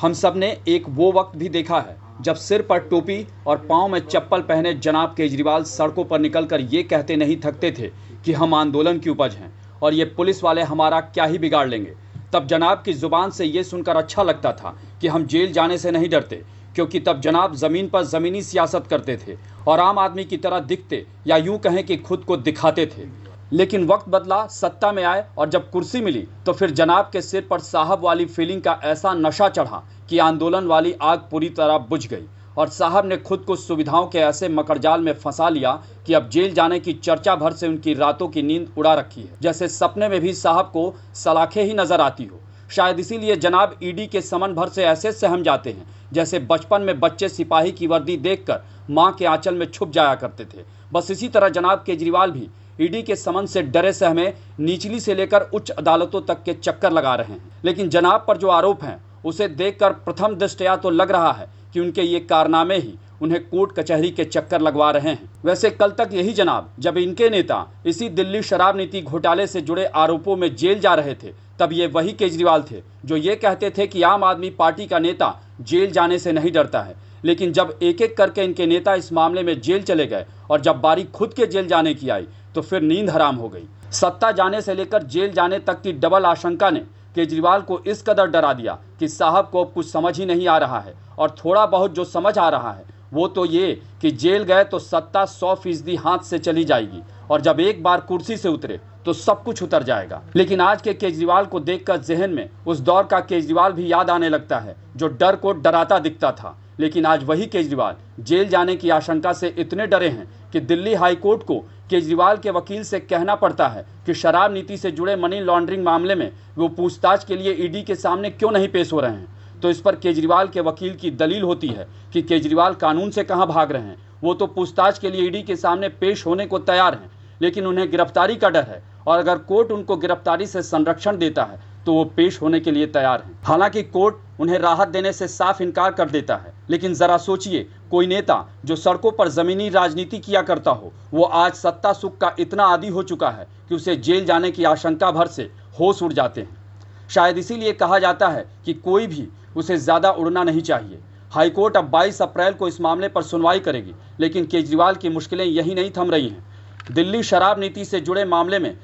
हम सब ने एक वो वक्त भी देखा है जब सिर पर टोपी और पांव में चप्पल पहने जनाब केजरीवाल सड़कों पर निकलकर ये कहते नहीं थकते थे कि हम आंदोलन की उपज हैं और ये पुलिस वाले हमारा क्या ही बिगाड़ लेंगे। तब जनाब की जुबान से ये सुनकर अच्छा लगता था कि हम जेल जाने से नहीं डरते, क्योंकि तब जनाब ज़मीन पर ज़मीनी सियासत करते थे और आम आदमी की तरह दिखते या यूँ कहें कि खुद को दिखाते थे। लेकिन वक्त बदला, सत्ता में आए और जब कुर्सी मिली तो फिर जनाब के सिर पर साहब वाली फीलिंग का ऐसा नशा चढ़ा कि आंदोलन वाली आग पूरी तरह बुझ गई और साहब ने खुद को सुविधाओं के ऐसे मकड़जाल में फंसा लिया कि अब जेल जाने की चर्चा भर से उनकी रातों की नींद उड़ा रखी है, जैसे सपने में भी साहब को सलाखें ही नजर आती हो। शायद इसीलिए जनाब ईडी के समन भर से ऐसे सहम जाते हैं जैसे बचपन में बच्चे सिपाही की वर्दी देखकर माँ के आंचल में छुप जाया करते थे। बस इसी तरह जनाब केजरीवाल भी ईडी के समन से डरे सहमे निचली से लेकर उच्च अदालतों तक के चक्कर लगा रहे हैं। लेकिन जनाब पर जो आरोप हैं उसे देखकर प्रथम दृष्टया तो लग रहा है कि उनके ये कारनामे ही उन्हें कोर्ट कचहरी के चक्कर लगवा रहे हैं। वैसे कल तक यही जनाब, जब इनके नेता इसी दिल्ली शराब नीति घोटाले से जुड़े आरोपों में जेल जा रहे थे, तब ये वही केजरीवाल थे जो ये कहते थे कि आम आदमी पार्टी का नेता जेल जाने से नहीं डरता है। लेकिन जब एक एक करके इनके नेता इस मामले में जेल चले गए और जब बारी खुद के जेल जाने की आई तो फिर नींद हराम हो गई। सत्ता जाने से लेकर जेल जाने तक की डबल आशंका ने केजरीवाल को इस कदर डरा दिया कि साहब को अब कुछ समझ ही नहीं आ रहा है, और थोड़ा बहुत जो समझ आ रहा है वो तो ये कि जेल गए तो सत्ता 100% हाथ से चली जाएगी और जब एक बार कुर्सी से उतरे तो सब कुछ उतर जाएगा। लेकिन आज के केजरीवाल को देखकर जहन में उस दौर का केजरीवाल भी याद आने लगता है जो डर को डराता दिखता था। लेकिन आज वही केजरीवाल जेल जाने की आशंका से इतने डरे हैं कि दिल्ली हाई कोर्ट को केजरीवाल के वकील से कहना पड़ता है कि शराब नीति से जुड़े मनी लॉन्ड्रिंग मामले में वो पूछताछ के लिए ईडी के सामने क्यों नहीं पेश हो रहे हैं। तो इस पर केजरीवाल के वकील की दलील होती है कि केजरीवाल कानून से कहां भाग रहे हैं, वो तो पूछताछ के लिए ईडी के सामने पेश होने को तैयार हैं, लेकिन उन्हें गिरफ्तारी का डर है और अगर कोर्ट उनको गिरफ्तारी से संरक्षण देता है तो वो पेश होने के लिए तैयार हैं। हालांकि कोर्ट उन्हें राहत देने से साफ इनकार कर देता है। लेकिन जरा सोचिए, कोई नेता जो सड़कों पर जमीनी राजनीति किया करता हो, वो आज सत्ता सुख का इतना आदी हो चुका है कि उसे जेल जाने की आशंका भर से होश उड़ जाते हैं। शायद इसीलिए कहा जाता है कि कोई भी उसे ज़्यादा उड़ना नहीं चाहिए। हाईकोर्ट अब 22 अप्रैल को इस मामले पर सुनवाई करेगी, लेकिन केजरीवाल की मुश्किलें यही नहीं थम रही हैं। दिल्ली शराब नीति से जुड़े मामले में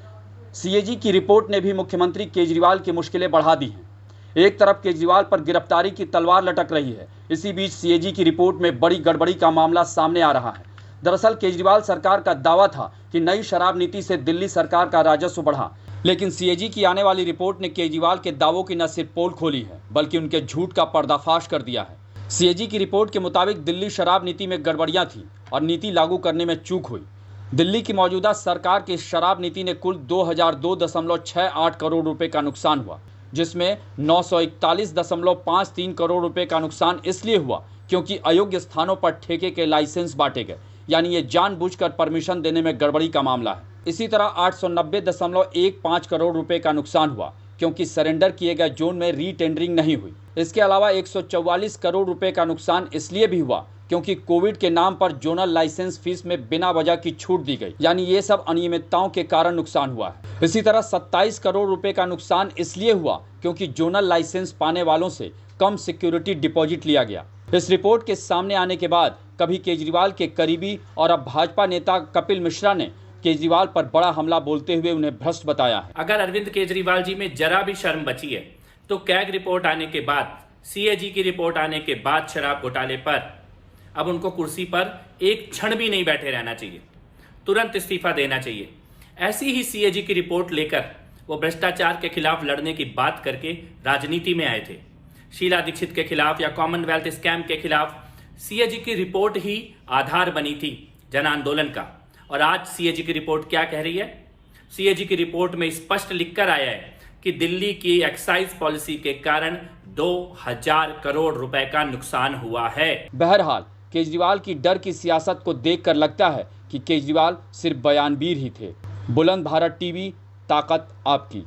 सीएजी की रिपोर्ट ने भी मुख्यमंत्री केजरीवाल की मुश्किलें बढ़ा दी हैं। एक तरफ केजरीवाल पर गिरफ्तारी की तलवार लटक रही है, इसी बीच सीएजी की रिपोर्ट में बड़ी गड़बड़ी का मामला सामने आ रहा है। दरअसल केजरीवाल सरकार का दावा था कि नई शराब नीति से दिल्ली सरकार का राजस्व बढ़ा, लेकिन सीएजी की आने वाली रिपोर्ट ने केजरीवाल के दावों की न सिर्फ पोल खोली है बल्कि उनके झूठ का पर्दाफाश कर दिया है। सीएजी की रिपोर्ट के मुताबिक दिल्ली शराब नीति में गड़बड़ियां थी और नीति लागू करने में चूक हुई। दिल्ली की मौजूदा सरकार की शराब नीति ने कुल 2002.68 करोड़ रुपए का नुकसान हुआ, जिसमें 941.53 करोड़ रुपए का नुकसान इसलिए हुआ क्योंकि अयोग्य स्थानों पर ठेके के लाइसेंस बांटे गए, यानी ये जानबूझकर परमिशन देने में गड़बड़ी का मामला है। इसी तरह 890.15 करोड़ रुपए का नुकसान हुआ क्योंकि सरेंडर किए गए जोन में रीटेंडरिंग नहीं हुई। इसके अलावा 144 करोड़ रुपए का नुकसान इसलिए भी हुआ क्योंकि कोविड के नाम पर जोनल लाइसेंस फीस में बिना वजह की छूट दी गई, यानी ये सब अनियमितताओं के कारण नुकसान हुआ है। इसी तरह 27 करोड़ रुपए का नुकसान इसलिए हुआ क्योंकि जोनल लाइसेंस पाने वालों से कम सिक्योरिटी डिपॉजिट लिया गया। इस रिपोर्ट के सामने आने के बाद कभी केजरीवाल के करीबी और अब भाजपा नेता कपिल मिश्रा ने केजरीवाल पर बड़ा हमला बोलते हुए उन्हें भ्रष्ट बताया है। अगर अरविंद केजरीवाल जी में जरा भी शर्म बची है तो कैग रिपोर्ट आने के बाद, सीएजी की रिपोर्ट आने के बाद शराब घोटाले पर अब उनको कुर्सी पर एक क्षण भी नहीं बैठे रहना चाहिए, तुरंत इस्तीफा देना चाहिए। ऐसी ही सीएजी की रिपोर्ट लेकर वो भ्रष्टाचार के खिलाफ लड़ने की बात करके राजनीति में आए थे। शीला दीक्षित के खिलाफ या कॉमनवेल्थ स्कैम के खिलाफ सीएजी की रिपोर्ट ही आधार बनी थी जन आंदोलन का। और आज सीएजी की रिपोर्ट क्या कह रही है? सीएजी की रिपोर्ट में स्पष्ट लिखकर आया है कि दिल्ली की एक्साइज पॉलिसी के कारण 2000 करोड़ रुपए का नुकसान हुआ है। बहरहाल केजरीवाल की डर की सियासत को देखकर लगता है कि केजरीवाल सिर्फ बयानबीर ही थे। बुलंद भारत टीवी, ताकत आपकी।